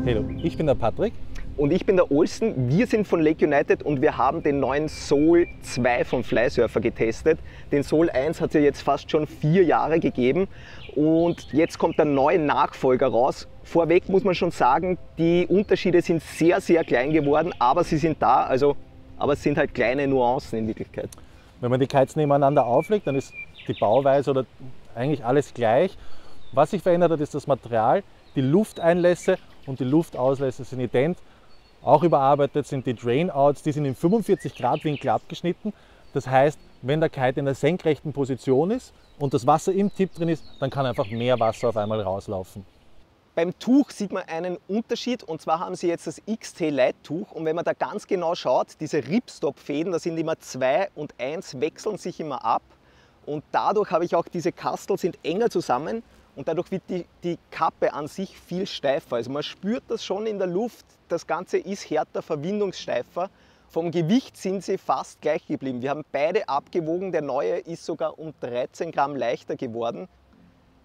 Hallo, ich bin der Patrick. Und ich bin der Olsen. Wir sind von Lake United und wir haben den neuen Soul 2 von Flysurfer getestet. Den Soul 1 hat es ja jetzt fast schon 4 Jahre gegeben und jetzt kommt der neue Nachfolger raus. Vorweg muss man schon sagen, die Unterschiede sind sehr, sehr klein geworden, aber sie sind da. Aber es sind halt kleine Nuancen in Wirklichkeit. Wenn man die Kites nebeneinander auflegt, dann ist die Bauweise oder eigentlich alles gleich. Was sich verändert hat, ist das Material, die Lufteinlässe und die Luftauslässe sind ident. Auch überarbeitet sind die Drainouts, die sind im 45 Grad Winkel abgeschnitten. Das heißt, wenn der Kite in der senkrechten Position ist und das Wasser im Tip drin ist, dann kann einfach mehr Wasser auf einmal rauslaufen. Beim Tuch sieht man einen Unterschied, und zwar haben sie jetzt das XT Leittuch, und wenn man da ganz genau schaut, diese Ripstop-Fäden, da sind immer 2 und 1, wechseln sich immer ab, und dadurch habe ich auch diese Kastel sind enger zusammen und dadurch wird die Kappe an sich viel steifer. Also man spürt das schon in der Luft, das Ganze ist härter, verwindungssteifer. Vom Gewicht sind sie fast gleich geblieben. Wir haben beide abgewogen, der neue ist sogar um 13 Gramm leichter geworden.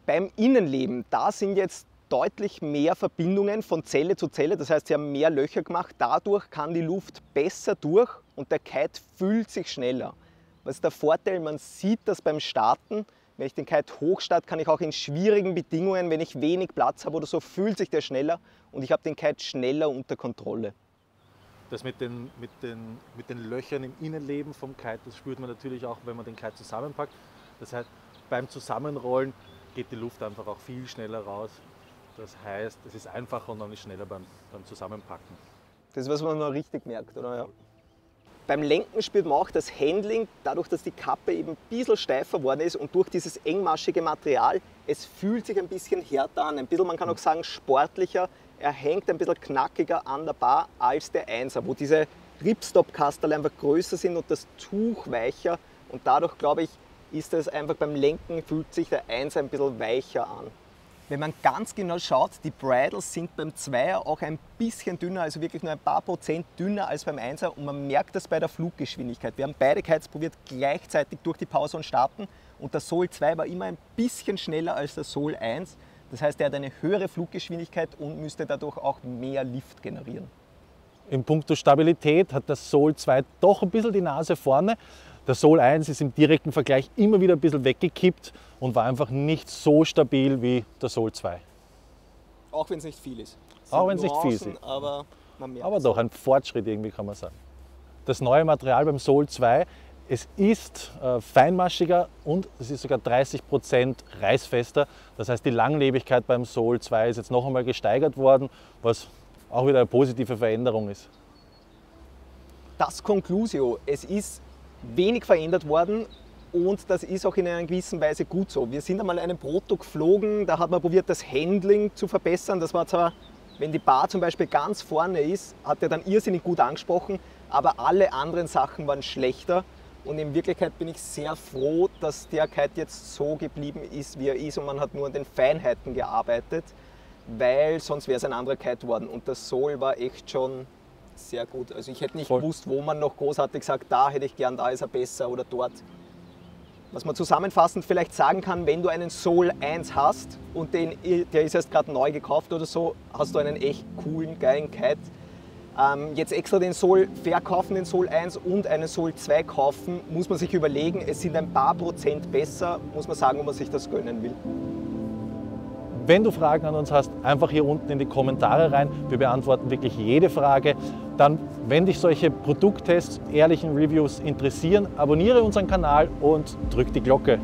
Beim Innenleben, da sind jetzt deutlich mehr Verbindungen von Zelle zu Zelle, das heißt, sie haben mehr Löcher gemacht, dadurch kann die Luft besser durch und der Kite füllt sich schneller. Was ist der Vorteil? Man sieht das beim Starten. Wenn ich den Kite hochstarte, kann ich auch in schwierigen Bedingungen, wenn ich wenig Platz habe oder so, fühlt sich der schneller und ich habe den Kite schneller unter Kontrolle. Das mit den Löchern im Innenleben vom Kite, das spürt man natürlich auch, wenn man den Kite zusammenpackt. Das heißt, beim Zusammenrollen geht die Luft einfach auch viel schneller raus. Das heißt, es ist einfacher und dann ist schneller beim Zusammenpacken. Das ist, was man noch richtig merkt, oder? Ja. Beim Lenken spürt man auch das Handling, dadurch, dass die Kappe eben ein bisschen steifer geworden ist und durch dieses engmaschige Material, es fühlt sich ein bisschen härter an, ein bisschen, man kann auch sagen, sportlicher. Er hängt ein bisschen knackiger an der Bar als der 1er, wo diese Ripstop-Kastel einfach größer sind und das Tuch weicher, und dadurch, glaube ich, ist es einfach beim Lenken, fühlt sich der 1er ein bisschen weicher an. Wenn man ganz genau schaut, die Bridles sind beim 2er auch ein bisschen dünner, also wirklich nur ein paar Prozent dünner als beim 1er, und man merkt das bei der Fluggeschwindigkeit. Wir haben beide Kites probiert, gleichzeitig durch die Pause und starten, und der Soul 2 war immer ein bisschen schneller als der Soul 1. Das heißt, er hat eine höhere Fluggeschwindigkeit und müsste dadurch auch mehr Lift generieren. In puncto Stabilität hat der Soul 2 doch ein bisschen die Nase vorne. Der Soul 1 ist im direkten Vergleich immer wieder ein bisschen weggekippt und war einfach nicht so stabil wie der Soul 2. Auch wenn es nicht viel ist. Auch wenn es nicht viel ist. Aber man merkt aber doch ein Fortschritt irgendwie, kann man sagen. Das neue Material beim Soul 2, es ist feinmaschiger und es ist sogar 30% reißfester. Das heißt, die Langlebigkeit beim Soul 2 ist jetzt noch einmal gesteigert worden, was auch wieder eine positive Veränderung ist. Das Conclusio, es ist wenig verändert worden und das ist auch in einer gewissen Weise gut so. Wir sind einmal einen Proto geflogen, da hat man probiert, das Handling zu verbessern. Das war zwar, wenn die Bar zum Beispiel ganz vorne ist, hat er dann irrsinnig gut angesprochen, aber alle anderen Sachen waren schlechter. Und in Wirklichkeit bin ich sehr froh, dass der Kite jetzt so geblieben ist, wie er ist, und man hat nur an den Feinheiten gearbeitet, weil sonst wäre es ein anderer Kite geworden. Und der Soul war echt schon sehr gut. Also ich hätte nicht gewusst, wo man noch großartig gesagt, da hätte ich gern, da ist er besser oder dort. Was man zusammenfassend vielleicht sagen kann, wenn du einen Soul 1 hast und der ist erst gerade neu gekauft oder so, hast du einen echt coolen, geilen Kite. Jetzt extra den Soul verkaufen, den Soul 1 und einen Soul 2 kaufen, muss man sich überlegen, es sind ein paar Prozent besser, muss man sagen, ob man sich das gönnen will. Wenn du Fragen an uns hast, einfach hier unten in die Kommentare rein. Wir beantworten wirklich jede Frage. Dann, wenn dich solche Produkttests, ehrlichen Reviews interessieren, abonniere unseren Kanal und drück die Glocke.